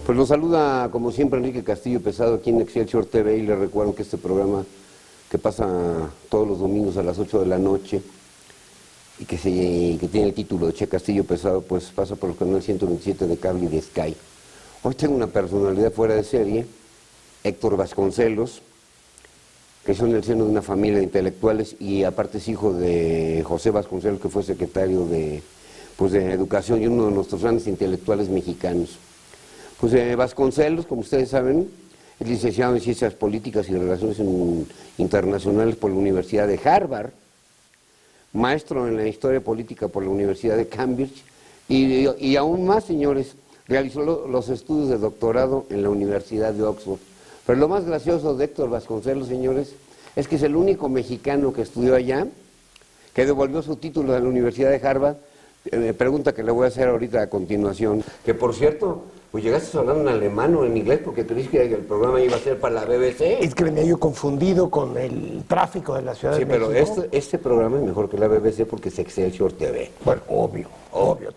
Pues los saluda como siempre Enrique Castillo Pesado aquí en Excelsior TV y les recuerdo que este programa que pasa todos los domingos a las 8 de la noche y que tiene el título de Che Castillo Pesado, pues pasa por el canal 127 de cable y de Sky. Hoy tengo una personalidad fuera de serie, Héctor Vasconcelos, que son el seno de una familia de intelectuales y aparte es hijo de José Vasconcelos, que fue secretario de Educación y uno de nuestros grandes intelectuales mexicanos. Pues Vasconcelos, como ustedes saben, es licenciado en Ciencias Políticas y Relaciones Internacionales por la Universidad de Harvard, maestro en la Historia Política por la Universidad de Cambridge y aún más, señores, realizó los estudios de doctorado en la Universidad de Oxford. Pero lo más gracioso de Héctor Vasconcelos, señores, es que es el único mexicano que estudió allá, que devolvió su título de la Universidad de Harvard. Pregunta que le voy a hacer ahorita a continuación, que por cierto, pues llegaste hablando en alemán o en inglés porque creíste que el programa iba a ser para la BBC. Es que venía yo confundido con el tráfico de la Ciudad de México. Sí, pero este programa es mejor que la BBC porque es Excelsior TV. Bueno, obvio.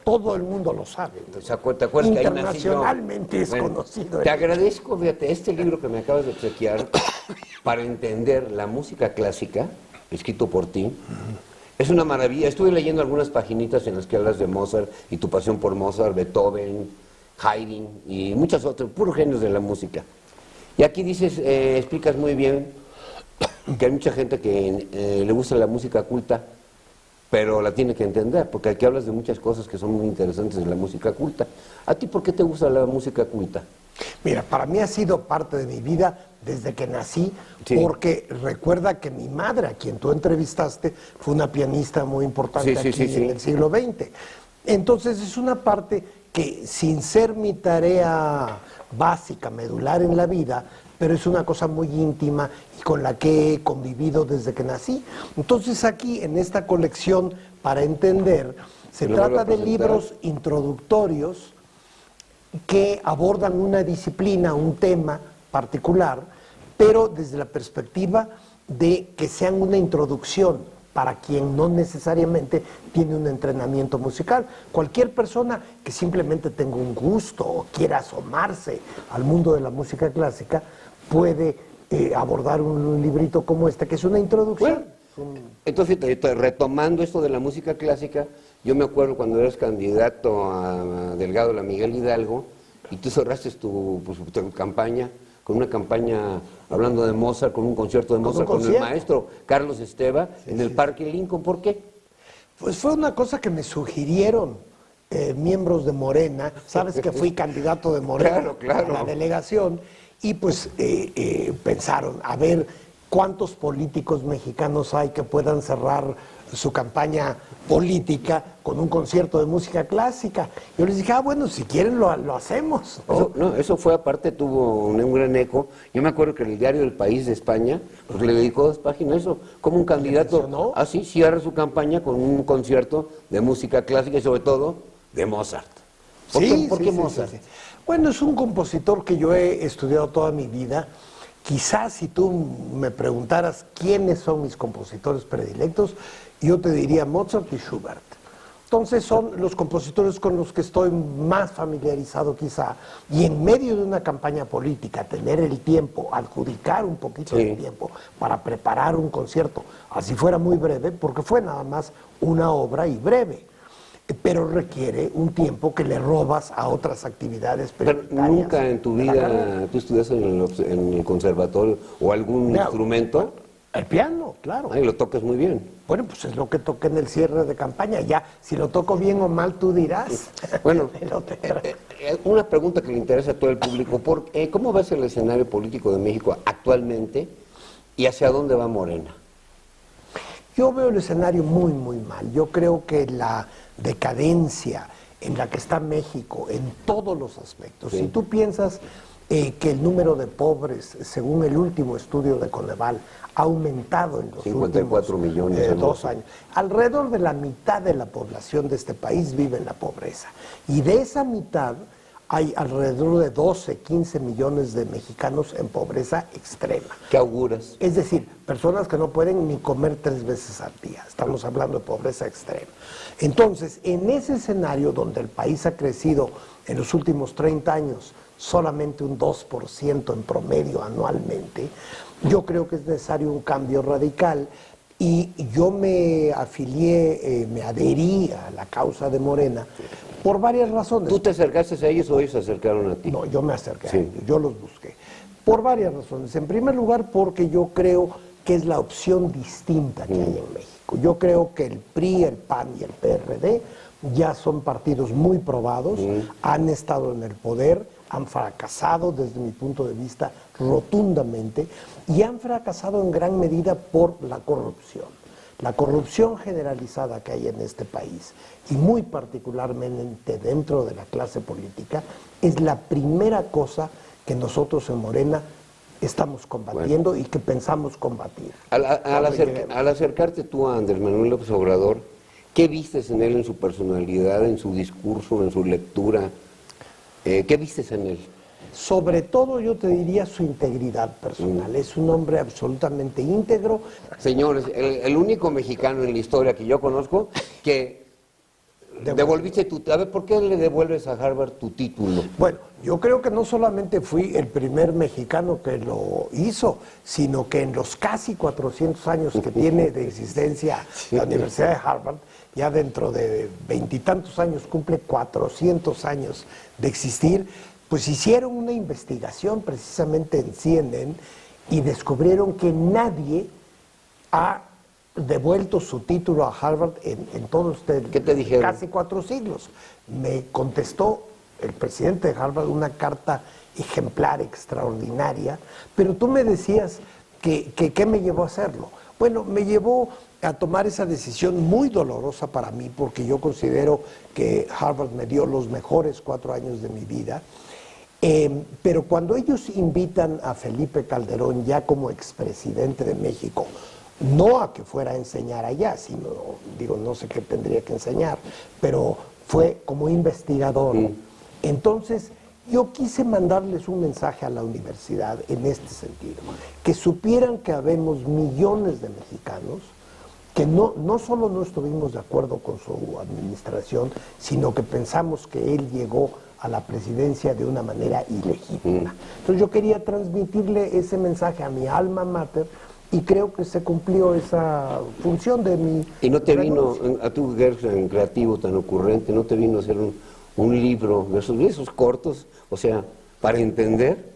Todo el mundo lo sabe. ¿Te acuerdas que ahí nací yo? Internacionalmente es conocido. Te agradezco, fíjate, este libro que me acabas de obsequiar para entender la música clásica, escrito por ti. Es una maravilla. Estuve leyendo algunas paginitas en las que hablas de Mozart y tu pasión por Mozart, Beethoven, Haydn y muchas otras, puros genios de la música. Y aquí dices, explicas muy bien que hay mucha gente que le gusta la música culta, pero la tiene que entender, porque aquí hablas de muchas cosas que son muy interesantes de la música culta. ¿A ti por qué te gusta la música culta? Mira, para mí ha sido parte de mi vida desde que nací, sí. Porque recuerda que mi madre, a quien tú entrevistaste, fue una pianista muy importante en el siglo XX. Entonces es una parte que sin ser mi tarea básica, medular en la vida, pero es una cosa muy íntima y con la que he convivido desde que nací. Entonces aquí, en esta colección, para entender, se trata de libros introductorios que abordan una disciplina, un tema particular, pero desde la perspectiva de que sean una introducción para quien no necesariamente tiene un entrenamiento musical. Cualquier persona que simplemente tenga un gusto o quiera asomarse al mundo de la música clásica puede abordar un librito como este, que es una introducción. Bueno, entonces, retomando esto de la música clásica, yo me acuerdo cuando eras candidato a delegado de la Miguel Hidalgo y tú cerraste tu campaña con una campaña hablando de Mozart, con un concierto de Mozart con el maestro Carlos Esteva en el Parque Lincoln. ¿Por qué? Pues fue una cosa que me sugirieron miembros de Morena. Sabes que fui candidato de Morena a la delegación y pues pensaron, a ver cuántos políticos mexicanos hay que puedan cerrar su campaña política con un concierto de música clásica. Yo les dije, bueno, si quieren lo hacemos. Eso fue aparte, tuvo un gran eco. Yo me acuerdo que el diario El País de España, pues le dedicó 2 páginas a eso, como un candidato así cierra su campaña con un concierto de música clásica y sobre todo de Mozart. ¿Por qué Mozart? Sí. Bueno, es un compositor que yo he estudiado toda mi vida. Quizás si tú me preguntaras quiénes son mis compositores predilectos, yo te diría Mozart y Schubert. Entonces son los compositores con los que estoy más familiarizado quizá. Y en medio de una campaña política, tener el tiempo, adjudicar un poquito de tiempo para preparar un concierto, así fuera muy breve, porque fue nada más una obra y breve. Pero requiere un tiempo que le robas a otras actividades prioritarias. Pero nunca en tu vida tú estudiaste en el conservatorio o algún instrumento. El piano, claro. Y lo tocas muy bien. Bueno, pues es lo que toqué en el cierre de campaña. Ya, si lo toco bien o mal, tú dirás. Bueno, una pregunta que le interesa a todo el público. ¿Cómo ves el escenario político de México actualmente y hacia dónde va Morena? Yo veo el escenario muy, muy mal. Yo creo que la decadencia en la que está México en todos los aspectos. Si tú piensas que el número de pobres, según el último estudio de Coneval, ha aumentado en los 54 últimos millones 2 años. Alrededor de la mitad de la población de este país vive en la pobreza. Y de esa mitad hay alrededor de 12, 15 millones de mexicanos en pobreza extrema. ¿Qué auguras? Es decir, personas que no pueden ni comer 3 veces al día. Estamos hablando de pobreza extrema. Entonces, en ese escenario donde el país ha crecido en los últimos 30 años solamente un 2% en promedio anualmente, yo creo que es necesario un cambio radical. Y yo me afilié, me adherí a la causa de Morena por varias razones. ¿Tú te acercaste a ellos o ellos se acercaron a ti? No, yo me acerqué a ellos, yo los busqué. Por varias razones. En primer lugar, porque yo creo que es la opción distinta que hay en México. Yo creo que el PRI, el PAN y el PRD ya son partidos muy probados, han estado en el poder, han fracasado desde mi punto de vista rotundamente y han fracasado en gran medida por la corrupción. La corrupción generalizada que hay en este país y muy particularmente dentro de la clase política es la primera cosa que nosotros en Morena estamos combatiendo y que pensamos combatir. Al acercarte tú a Andrés Manuel López Obrador, ¿qué vistes en él, en su personalidad, en su discurso, en su lectura? ¿Qué vistes en él? Sobre todo yo te diría su integridad personal. Es un hombre absolutamente íntegro. Señores, el único mexicano en la historia que yo conozco que devolviste tu... A ver, ¿por qué le devuelves a Harvard tu título? Bueno, yo creo que no solamente fui el primer mexicano que lo hizo, sino que en los casi 400 años que tiene de existencia la Universidad de Harvard, ya dentro de 20 y tantos años cumple 400 años de existir, pues hicieron una investigación precisamente en CNN y descubrieron que nadie ha devuelto su título a Harvard en todos ¿Qué te dijeron? casi 4 siglos. Me contestó el presidente de Harvard una carta ejemplar, extraordinaria, pero tú me decías que ¿qué me llevó a hacerlo? Bueno, me llevó a tomar esa decisión muy dolorosa para mí, porque yo considero que Harvard me dio los mejores 4 años de mi vida. Pero cuando ellos invitan a Felipe Calderón ya como expresidente de México, no a que fuera a enseñar allá, sino, digo, no sé qué tendría que enseñar, pero fue como investigador. Entonces, yo quise mandarles un mensaje a la universidad en este sentido, que supieran que habemos millones de mexicanos que no solo no estuvimos de acuerdo con su administración, sino que pensamos que él llegó a la presidencia de una manera ilegítima. Entonces yo quería transmitirle ese mensaje a mi alma mater y creo que se cumplió esa función de mi... ¿Y no te vino, a tu tan creativo, tan ocurrente, no te vino a hacer un libro de esos cortos, o sea, para entender?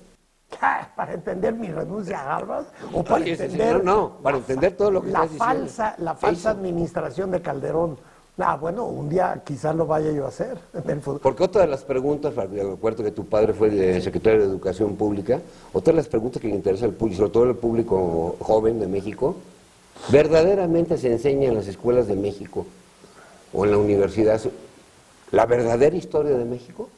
¿Para entender mi renuncia a Harvard? ¿O para entender... para entender todo lo que estás diciendo. La falsa administración de Calderón. Bueno, un día quizás lo vaya yo a hacer en el futuro. Porque otra de las preguntas, recuerdo que tu padre fue el secretario de Educación Pública, otra de las preguntas que le interesa al público, sobre todo al público joven de México, ¿verdaderamente se enseña en las escuelas de México o en la universidad la verdadera historia de México?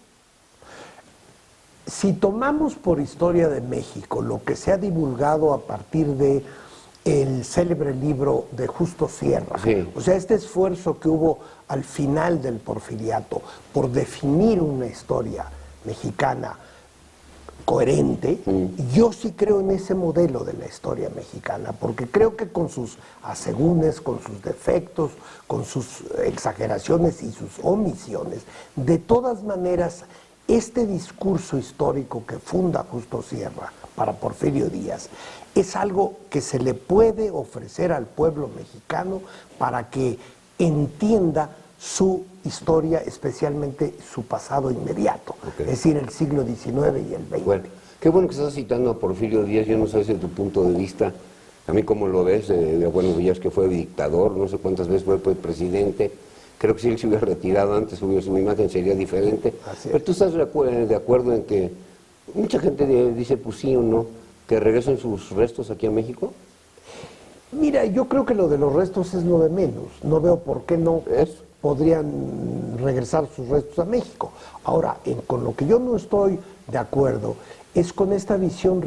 Si tomamos por historia de México lo que se ha divulgado a partir de el célebre libro de Justo Sierra, o sea, este esfuerzo que hubo al final del Porfiriato por definir una historia mexicana coherente, yo sí creo en ese modelo de la historia mexicana, porque creo que con sus asegúnes, con sus defectos, con sus exageraciones y sus omisiones, de todas maneras, este discurso histórico que funda Justo Sierra para Porfirio Díaz es algo que se le puede ofrecer al pueblo mexicano para que entienda su historia, especialmente su pasado inmediato, es decir, el siglo XIX y el XX. Bueno, qué bueno que estás citando a Porfirio Díaz, yo no sé desde tu punto de vista, a mí cómo lo ves, bueno, Díaz que fue dictador, no sé cuántas veces fue presidente, creo que si él se hubiera retirado antes, su imagen sería diferente, pero tú estás de acuerdo en que mucha gente dice, pues sí o no, que regresen sus restos aquí a México. Mira, yo creo que lo de los restos es lo de menos, no veo por qué no podrían regresar sus restos a México. Ahora, con lo que yo no estoy de acuerdo es con esta visión,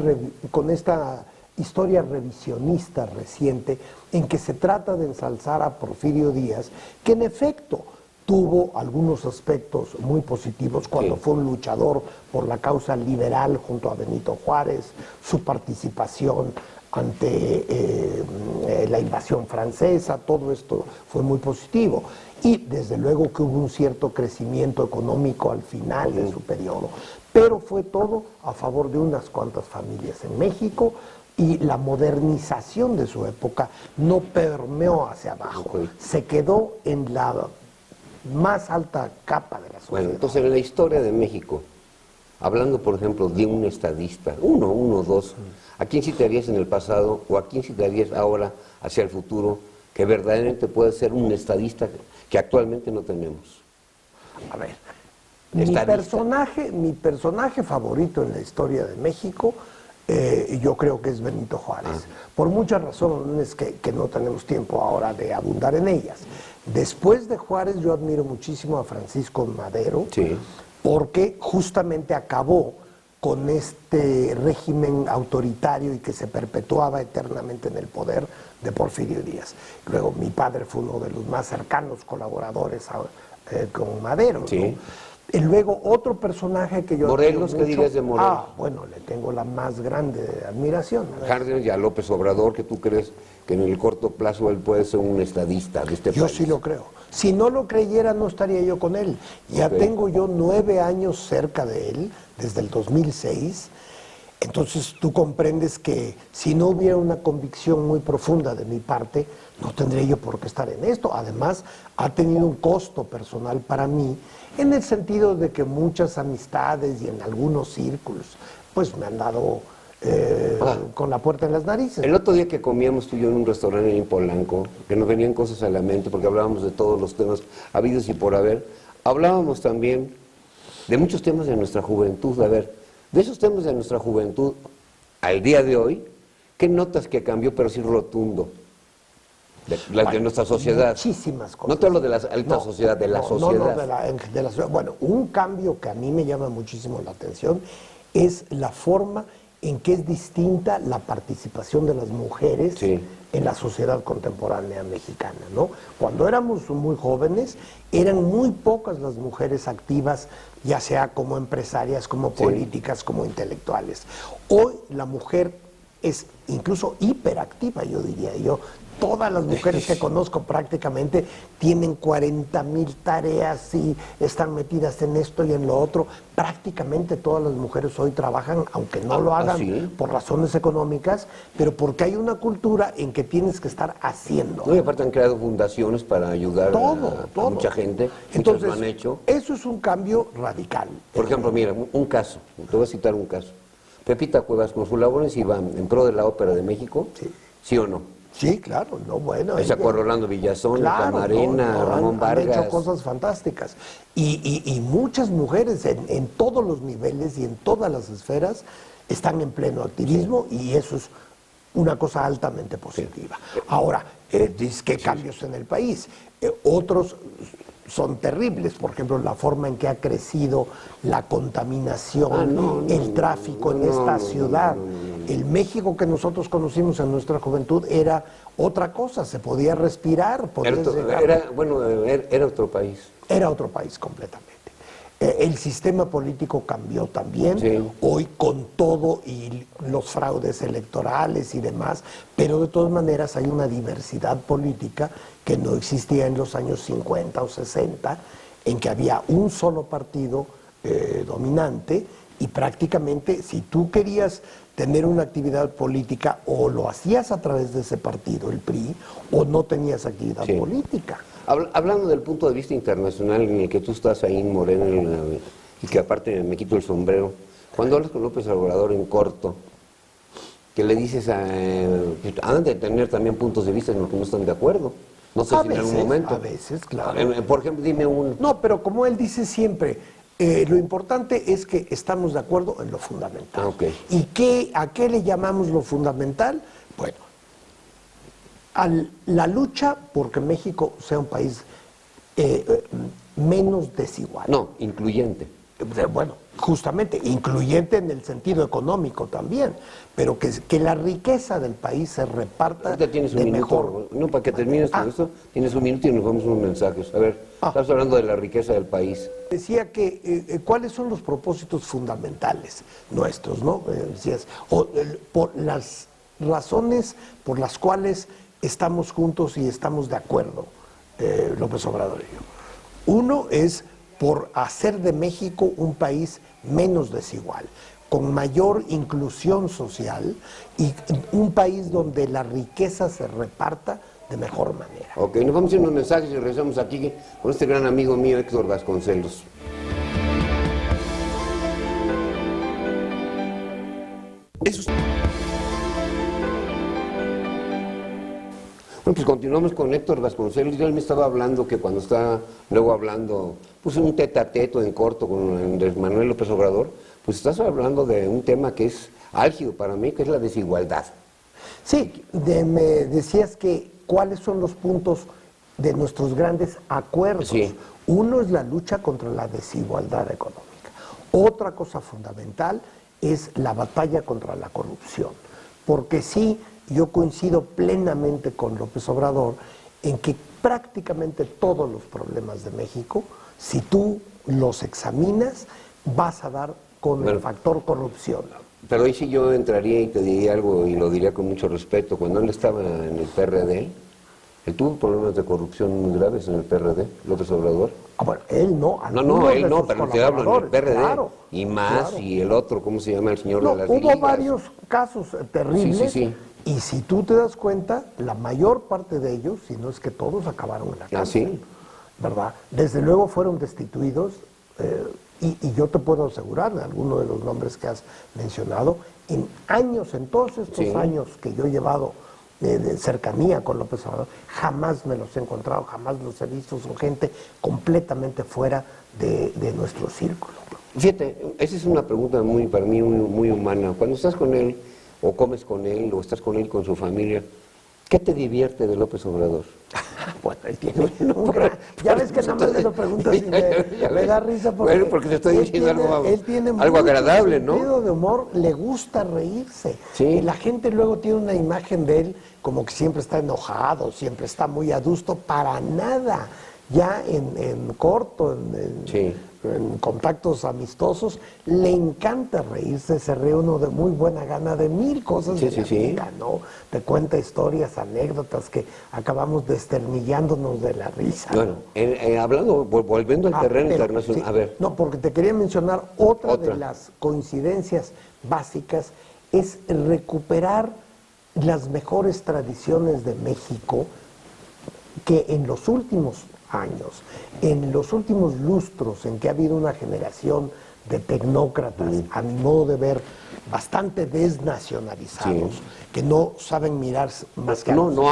con esta historia revisionista reciente en que se trata de ensalzar a Porfirio Díaz, que en efecto tuvo algunos aspectos muy positivos cuando fue un luchador por la causa liberal junto a Benito Juárez, su participación ante la invasión francesa, todo esto fue muy positivo. Y desde luego que hubo un cierto crecimiento económico al final de su periodo. pero fue todo a favor de unas cuantas familias en México, y la modernización de su época no permeó hacia abajo, se quedó en la más alta capa de la sociedad. Bueno, entonces en la historia de México, hablando por ejemplo de un estadista, uno, dos, ¿a quién citarías en el pasado o a quién citarías ahora hacia el futuro que verdaderamente puede ser un estadista que actualmente no tenemos? A ver, mi personaje favorito en la historia de México, yo creo que es Benito Juárez, por muchas razones que no tenemos tiempo ahora de abundar en ellas. Después de Juárez yo admiro muchísimo a Francisco Madero, sí, porque justamente acabó con este régimen autoritario y que se perpetuaba eternamente en el poder de Porfirio Díaz. Luego mi padre fue uno de los más cercanos colaboradores con Madero, sí, ¿no? Y luego otro personaje que yo Morelos, ¿qué dirías de Morelos? Bueno, le tengo la más grande admiración. Cárdenas y a López Obrador, que tú crees que en el corto plazo él puede ser un estadista de este país. Yo sí lo creo. Si no lo creyera, no estaría yo con él. Ya tengo yo 9 años cerca de él, desde el 2006. Entonces tú comprendes que si no hubiera una convicción muy profunda de mi parte, no tendría yo por qué estar en esto. Además, ha tenido un costo personal para mí, en el sentido de que muchas amistades y en algunos círculos, pues me han dado con la puerta en las narices. El otro día que comíamos tú y yo en un restaurante en Polanco, que nos venían cosas a la mente, porque hablábamos de todos los temas habidos y por haber, hablábamos también de muchos temas de nuestra juventud. A ver, de esos temas de nuestra juventud, al día de hoy, ¿qué notas que cambió, pero sí rotundo? De nuestra sociedad. Muchísimas cosas. No te hablo de la alta sociedad, de la sociedad. No, de la sociedad. Bueno, un cambio que a mí me llama muchísimo la atención es la forma en que es distinta la participación de las mujeres en la sociedad contemporánea mexicana, ¿no? Cuando éramos muy jóvenes, eran muy pocas las mujeres activas, ya sea como empresarias, como políticas, como intelectuales. Hoy la mujer es incluso hiperactiva, yo diría yo. Todas las mujeres que conozco prácticamente tienen 40,000 tareas y están metidas en esto y en lo otro. Prácticamente todas las mujeres hoy trabajan, aunque no lo hagan por razones económicas, pero porque hay una cultura en que tienes que estar haciendo. No, y aparte han creado fundaciones para ayudar a mucha gente. Entonces, muchos lo han hecho. Eso es un cambio radical. Por ejemplo, mira, un caso, te voy a citar un caso. Pepita Cuevas, con su labor en Cibam, en pro de la Ópera de México, ¿sí o no? Sí, claro, no, bueno. Esa con Rolando Villazón, Camarena, Ramón Vargas. Han hecho cosas fantásticas. Y muchas mujeres en todos los niveles y en todas las esferas están en pleno activismo y eso es una cosa altamente positiva. Ahora, dices que cambios en el país. Otros son terribles, por ejemplo, la forma en que ha crecido la contaminación, el tráfico en esta ciudad. El México que nosotros conocimos en nuestra juventud era otra cosa, se podía respirar. Era otro país. Era otro país completamente. El sistema político cambió también, hoy con todo y los fraudes electorales y demás, pero de todas maneras hay una diversidad política que no existía en los años 50 o 60, en que había un solo partido dominante y prácticamente si tú querías tener una actividad política o lo hacías a través de ese partido, el PRI, o no tenías actividad política. Hablando del punto de vista internacional en el que tú estás ahí en Morena y que aparte me quito el sombrero, cuando hablas con López Obrador en corto, que le dices han de tener también puntos de vista en los que no están de acuerdo. No sé si en algún momento. A veces, claro. Por ejemplo, dime uno. No, pero como él dice siempre, lo importante es que estamos de acuerdo en lo fundamental. ¿Y a qué le llamamos lo fundamental? Bueno, a la lucha porque México sea un país menos desigual. No, incluyente. Bueno, justamente, incluyente en el sentido económico también, pero que la riqueza del país se reparta ahorita tienes un minuto, mejor. No, para que termines con esto, tienes un minuto y nos vamos unos mensajes. A ver, estás hablando de la riqueza del país. Decía que cuáles son los propósitos fundamentales nuestros, ¿no? Decías, por las razones por las cuales estamos juntos y estamos de acuerdo, López Obrador y yo. Uno es por hacer de México un país menos desigual, con mayor inclusión social y un país donde la riqueza se reparta de mejor manera. Ok, nos vamos a ir unos mensajes y regresamos aquí con este gran amigo mío, Héctor Vasconcelos. Bueno, pues continuamos con Héctor Vasconcelos. Yo él me estaba hablando que cuando está luego hablando, pues un tete a tete en corto con Andrés Manuel López Obrador, pues estás hablando de un tema que es álgido para mí, que es la desigualdad. Sí, me decías que cuáles son los puntos de nuestros grandes acuerdos. Sí. Uno es la lucha contra la desigualdad económica. Otra cosa fundamental es la batalla contra la corrupción. Porque sí, yo coincido plenamente con López Obrador en que prácticamente todos los problemas de México, si tú los examinas, vas a dar con el factor corrupción. Pero ahí sí yo entraría y te diría algo, y lo diría con mucho respeto. Cuando él estaba en el PRD, él tuvo problemas de corrupción muy graves en el PRD, López Obrador. Ah, bueno, él no. No, él no, pero te hablo en el PRD. Claro, y más, claro. y el otro, ¿cómo se llama? El señor de las hubo ligas. varios casos terribles. Sí. Y si tú te das cuenta, la mayor parte de ellos, si no es que todos, acabaron en la cárcel. ¿Sí? ¿Verdad? Desde luego fueron destituidos, y yo te puedo asegurar, de alguno de los nombres que has mencionado, en todos estos años que yo he llevado de cercanía con López Obrador, jamás me los he encontrado, jamás los he visto, son gente completamente fuera de nuestro círculo. Fíjate, esa es una pregunta para mí muy humana. Cuando estás con él, o comes con él, o estás con él con su familia, ¿qué te divierte de López Obrador? Bueno, él tiene ya ves que nada más me lo preguntas y me da risa porque, bueno, porque te estoy diciendo algo agradable, ¿no? Sentido de humor, le gusta reírse. Sí. Y la gente luego tiene una imagen de él como que siempre está enojado, siempre está muy adusto, para nada. Ya en corto, en contactos amistosos, le encanta reírse, se ríe uno de muy buena gana de mil cosas de la vida, ¿no? Te cuenta historias, anécdotas que acabamos desternillándonos de la risa. Bueno, volviendo al terreno internacional, a ver. No, porque te quería mencionar otra de las coincidencias básicas, es recuperar las mejores tradiciones de México, que en los últimos años, en los últimos lustros en que ha habido una generación de tecnócratas, a mi modo de ver, bastante desnacionalizados, que no saben mirar más que no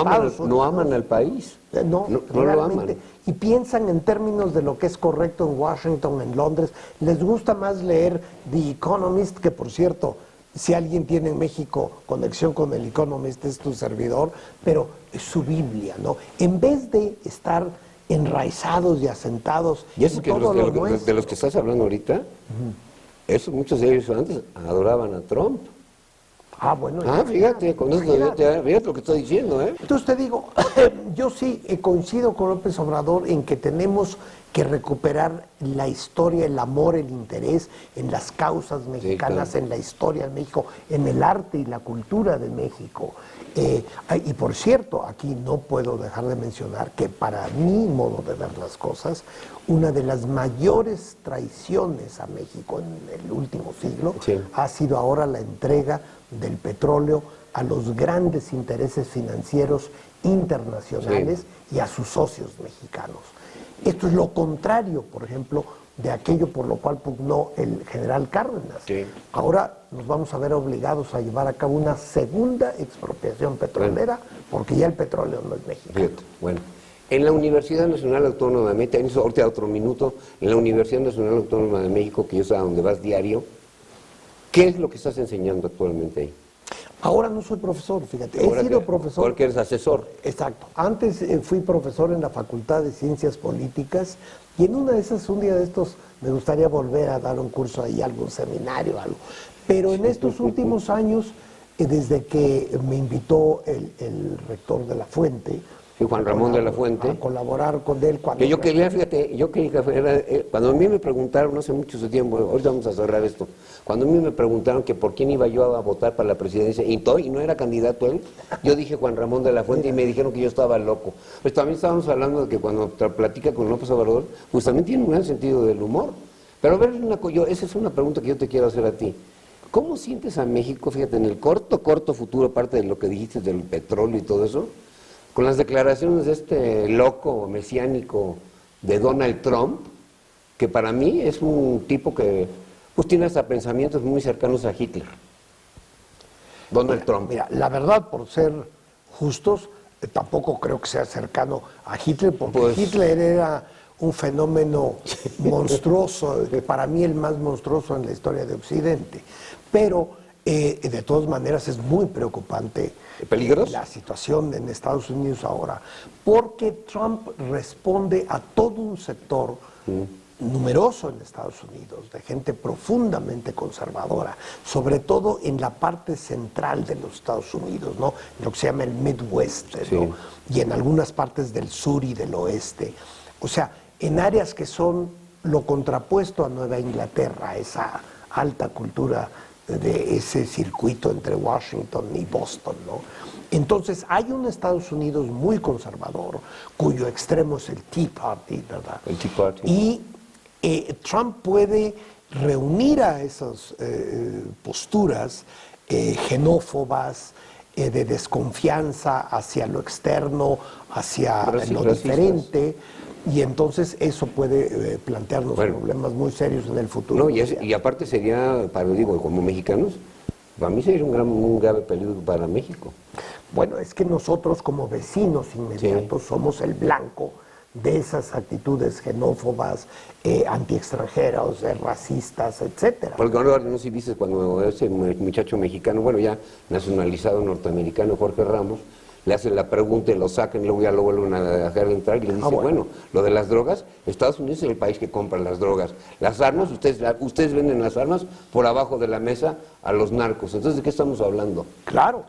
aman al país. No lo aman. Y piensan en términos de lo que es correcto en Washington, en Londres. Les gusta más leer The Economist, que por cierto, si alguien tiene en México conexión con el Economist, es tu servidor, pero es su Biblia, ¿no? En vez de estar enraizados y asentados. Y eso que de los que estás hablando ahorita, muchos de ellos antes adoraban a Trump. Ah, bueno. Fíjate, con eso fíjate lo que estoy diciendo, ¿eh? Entonces te digo, yo sí coincido con López Obrador en que tenemos que recuperar la historia, el amor, el interés en las causas mexicanas, en la historia de México, en el arte y la cultura de México. Y por cierto, aquí no puedo dejar de mencionar que para mi modo de ver las cosas, una de las mayores traiciones a México en el último siglo ha sido ahora la entrega del petróleo a los grandes intereses financieros internacionales y a sus socios mexicanos. Esto es lo contrario, por ejemplo, de aquello por lo cual pugnó el general Cárdenas. Ahora nos vamos a ver obligados a llevar a cabo una segunda expropiación petrolera, porque ya el petróleo no es mexicano. Fíjate, bueno. En la Universidad Nacional Autónoma de México, en eso ahorita otro minuto, en la Universidad Nacional Autónoma de México, que es a donde vas diario, ¿qué es lo que estás enseñando actualmente ahí? Ahora no soy profesor, fíjate, he sido profesor. Porque eres asesor. Exacto. Antes fui profesor en la Facultad de Ciencias Políticas, y en una de esas, un día de estos, me gustaría volver a dar un curso ahí, algún seminario, algo. Pero en estos últimos años, desde que me invitó el rector de la Fuente, y Juan Ramón de la Fuente. A colaborar con él. Que yo quería, fíjate, cuando a mí me preguntaron, no hace mucho tiempo, ahorita vamos a cerrar esto, cuando a mí me preguntaron que por quién iba yo a votar para la presidencia, y no era candidato él, yo dije Juan Ramón de la Fuente y me dijeron que yo estaba loco. Pues también estábamos hablando de que cuando platica con López Obrador, pues también tiene un gran sentido del humor. Pero a ver, esa es una pregunta que yo te quiero hacer a ti. ¿Cómo sientes a México, fíjate, en el corto futuro, aparte de lo que dijiste del petróleo y todo eso, con las declaraciones de este loco mesiánico de Donald Trump, que para mí es un tipo que pues tiene hasta pensamientos muy cercanos a Hitler? Donald Trump. Mira, la verdad, por ser justos, tampoco creo que sea cercano a Hitler, porque pues Hitler era un fenómeno monstruoso, para mí el más monstruoso en la historia de Occidente. Pero, de todas maneras, es muy preocupante la situación en Estados Unidos ahora, porque Trump responde a todo un sector numeroso en Estados Unidos, de gente profundamente conservadora, sobre todo en la parte central de los Estados Unidos, ¿no? Lo que se llama el Midwest, ¿no? Y en algunas partes del sur y del oeste. O sea, en áreas que son lo contrapuesto a Nueva Inglaterra, esa alta cultura de ese circuito entre Washington y Boston, ¿no? Entonces hay un Estados Unidos muy conservador, cuyo extremo es el Tea Party, ¿verdad? El Tea Party. Y Trump puede reunir a esas posturas xenófobas, de desconfianza hacia lo externo, hacia lo diferente, y entonces eso puede plantearnos problemas muy serios en el futuro. No, y aparte sería, como mexicanos, para mí sería un grave peligro para México. Bueno, es que nosotros como vecinos inmediatos somos el blanco de esas actitudes xenófobas, anti-extranjeros, racistas, etcétera. Porque ahora no sé si viste cuando ese muchacho mexicano, bueno, ya nacionalizado norteamericano, Jorge Ramos, le hacen la pregunta y lo sacan y luego ya lo vuelven a dejar entrar y le dice, bueno, lo de las drogas, Estados Unidos es el país que compra las drogas. Las armas, ustedes venden las armas por abajo de la mesa a los narcos. Entonces, ¿de qué estamos hablando? Claro.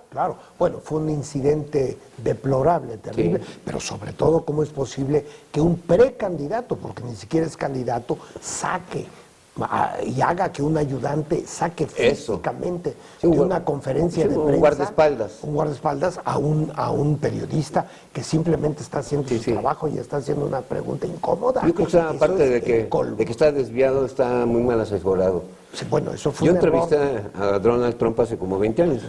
Bueno, fue un incidente deplorable, terrible, pero sobre todo, ¿cómo es posible que un precandidato, porque ni siquiera es candidato, saque y haga que un ayudante saque físicamente de una conferencia de prensa un guardaespaldas a un periodista que simplemente está haciendo su trabajo y está haciendo una pregunta incómoda? Yo creo que aparte de que está desviado, está muy mal asesorado. Sí, bueno, eso fue Yo entrevisté a Donald Trump hace como 20 años,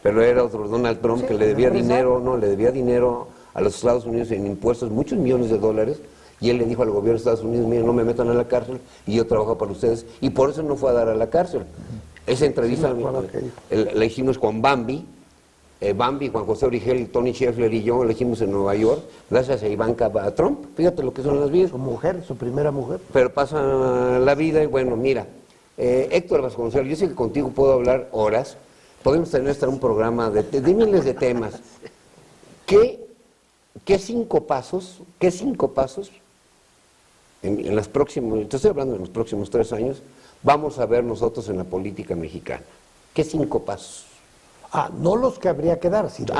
pero era otro Donald Trump que le debía dinero a los Estados Unidos en impuestos, muchos millones de dólares. Y él le dijo al gobierno de Estados Unidos, miren, no me metan a la cárcel y yo trabajo para ustedes. Y por eso no fue a dar a la cárcel. Esa entrevista la hicimos con Bambi, Juan José Origel, Tony Scheffler y yo, la hicimos en Nueva York, gracias a Ivanka Trump. Fíjate lo que son las vidas. Su primera mujer. Pero pasa la vida y bueno, mira, Héctor Vasconcelos, yo sé que contigo puedo hablar horas, podemos tener hasta un programa de miles de temas. ¿Qué cinco pasos en las próximas, te estoy hablando de los próximos 3 años, vamos a ver nosotros en la política mexicana? ¿Qué 5 pasos? No los que habría que dar. Sino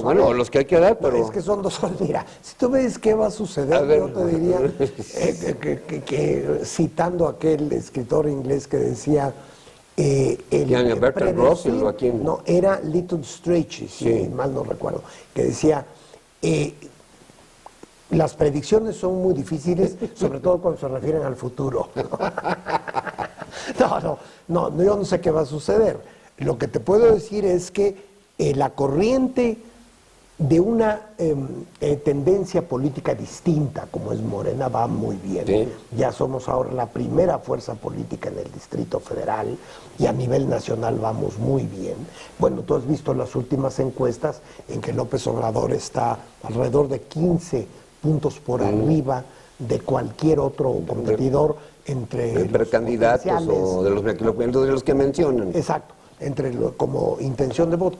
bueno, los que hay que dar, pero... No, es que son 2 horas. Mira, si tú ves qué va a suceder, yo te diría, que citando a aquel escritor inglés que decía... Bertrand Russell, ¿o a quién? No, era Lytton Strachey, si mal no recuerdo, que decía... las predicciones son muy difíciles, sobre todo cuando se refieren al futuro. No, yo no sé qué va a suceder. Lo que te puedo decir es que la corriente de una tendencia política distinta, como es Morena, va muy bien. Sí. Ya somos ahora la primera fuerza política en el Distrito Federal y a nivel nacional vamos muy bien. Bueno, tú has visto las últimas encuestas en que López Obrador está alrededor de 15 puntos por arriba de cualquier otro competidor entre candidatos o de los que mencionan. Exacto, como intención de voto.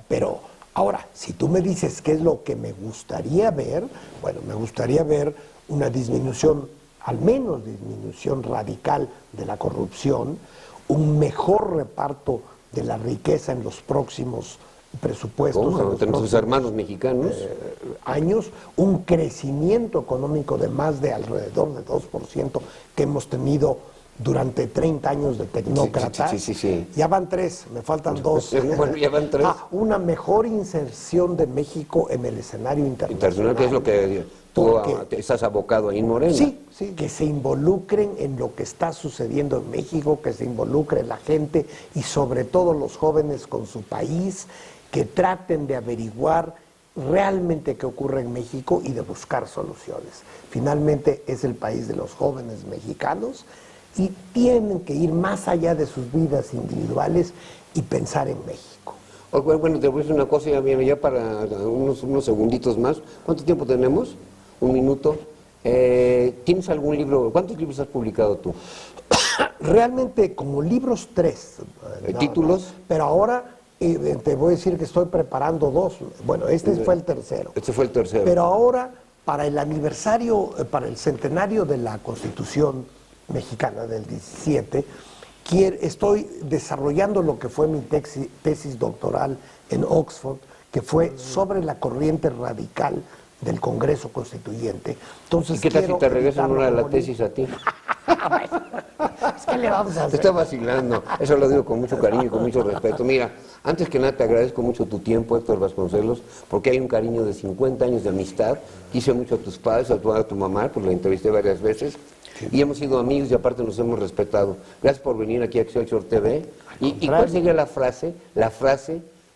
Pero ahora, si tú me dices qué es lo que me gustaría ver, bueno, me gustaría ver una disminución, al menos disminución radical de la corrupción, un mejor reparto de la riqueza en los próximos presupuestos en los entre nuestros hermanos mexicanos años, un crecimiento económico de más de alrededor de 2% que hemos tenido durante 30 años de tecnócratas. Sí. Ya van 3, me faltan 2. Bueno, ya van 3. Una mejor inserción de México en el escenario internacional. Que es lo que tú estás abocado ahí en Morena. Sí, que se involucren en lo que está sucediendo en México, que se involucre la gente y sobre todo los jóvenes con su país, que traten de averiguar realmente qué ocurre en México y de buscar soluciones. Finalmente es el país de los jóvenes mexicanos y tienen que ir más allá de sus vidas individuales y pensar en México. Bueno, te voy a decir una cosa, ya para unos segunditos más. ¿Cuánto tiempo tenemos? ¿Un minuto? ¿Tienes algún libro? ¿Cuántos libros has publicado tú? Realmente como libros 3. ¿Títulos? Pero ahora te voy a decir que estoy preparando 2. Bueno, este fue el tercero. Este fue el tercero. Pero ahora, para el aniversario, para el centenario de la Constitución mexicana del 17, estoy desarrollando lo que fue mi tesis doctoral en Oxford, que fue sobre la corriente radical del Congreso Constituyente. Entonces, ¿y qué tal si te regresan una de la tesis a ti? ¿Qué le vamos a hacer? Te está vacilando, eso lo digo con mucho cariño y con mucho respeto. Mira, antes que nada te agradezco mucho tu tiempo, Héctor Vasconcelos, porque hay un cariño de 50 años de amistad. Quise mucho a tus padres, a tu mamá, pues la entrevisté varias veces. Sí. Y hemos sido amigos y aparte nos hemos respetado. Gracias por venir aquí a Excelsior TV. ¿Y cuál sería la frase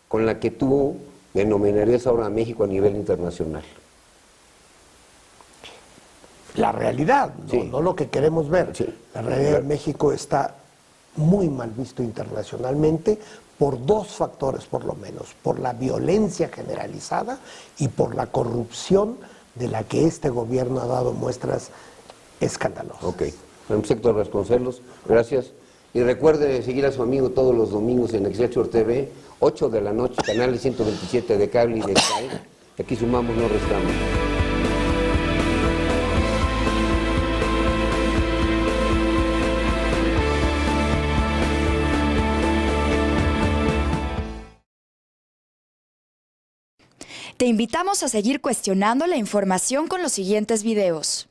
con la que tú denominarías ahora a México a nivel internacional? La realidad, no lo que queremos ver. Sí. La realidad de México está muy mal visto internacionalmente por 2 factores por lo menos, por la violencia generalizada y por la corrupción de la que este gobierno ha dado muestras escandalosas. Ok, bueno, Héctor Vasconcelos, gracias. Y recuerde seguir a su amigo todos los domingos en Excelsior TV, 8 de la noche, canales 127 de cable y de Sky. Aquí sumamos, no restamos. Te invitamos a seguir cuestionando la información con los siguientes videos.